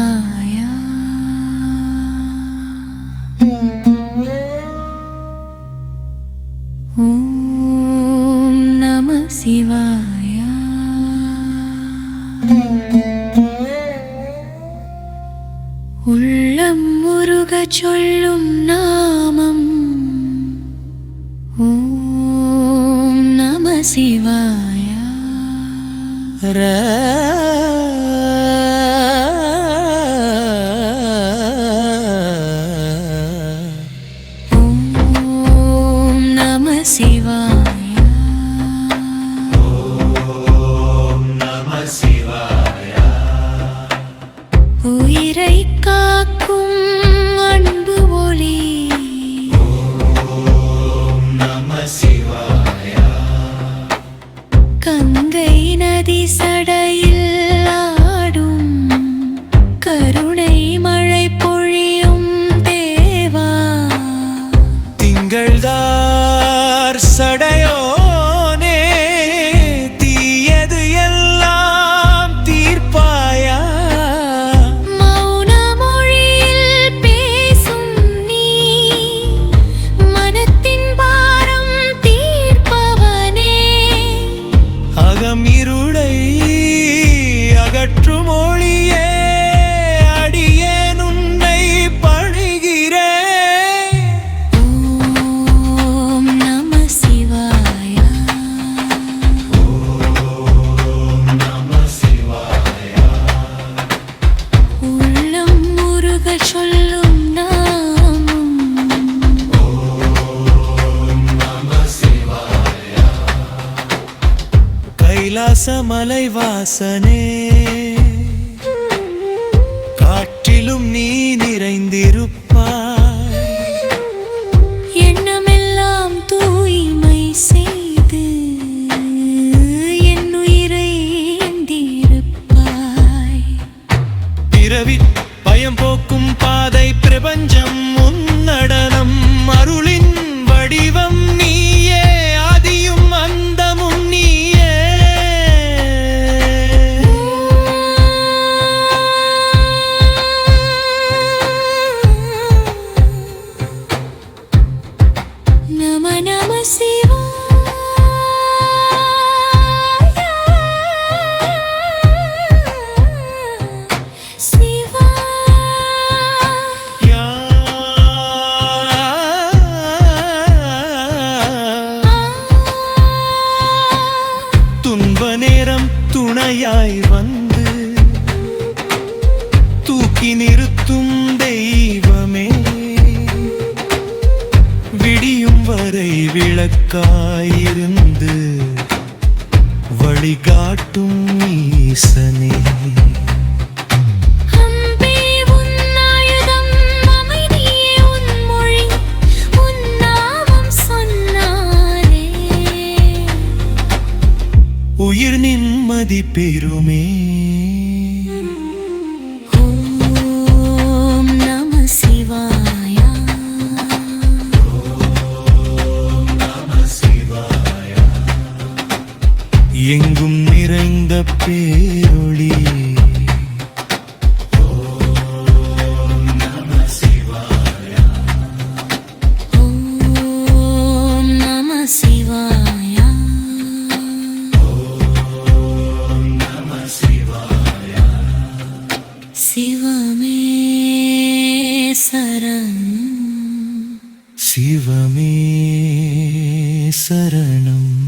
சிவாய. ஓம் நம சிவாய. உள்ளம் முருக சொல்லும் நாமம். ஓம் நம சிவாய. ஓம் நம சிவாய. ஓம் நம சிவாய. உயிரை காக்கும் அன்பு ஒளி. ஓம் நம சிவாய. கங்கை நதி சடையில் ஆடும் கருணை மழை பொழியும் தேவா. திங்கள்தார் சடையோனே, தீயது எல்லாம் தீர்ப்பாயா. மௌன மொழியில் பேசும் நீ, மனத்தின் பாரம் தீர்ப்பவனே. அகம் இருளை அகற்றும் ஒளியே, அடியேன் உன்னை பணிகிறேன். ஓம் நம சிவாய. ஓம் நம சிவாய. உள்ளம் முருக சொல்லும் நாமம். ஓம் நம சிவாய. கைலாச மலை வாசனே, காற்றிலும் நீ நிறைந்திருப்பாய். எண்ணமெல்லாம் தூய்மை செய்து என் உயிரை ஏந்திருப்பாய். பிறவி பயம் போக்கும் பாதை பிரபஞ்சம் உன்னடனம். அருளின் வடிவம் நீயே, ஆதியும் அந்தமும் நீயே. நம நம சிவாய. சிவாய. யா. துன்ப நேரம் துணையாய் வந்து தூக்கி நிறுத்தும் தெய்வமே. விடியும் வரை விளக்காயிருந்து வழிகாட்டும் ஈசனே. அன்பே உன் ஆயுதம், அமைதியே உன் மொழி, உன் நாமம் சொன்னாலே உயிர் நிம்மதி பெறுமே. ஓம் நம சிவாய. எங்கும் நிறைந்த பேரொளி. ஓம் நம சிவாய. ஓம் நம சிவாய. ஓம் நம சிவாய. சிவமே சரணம். சிவமே சரணம்.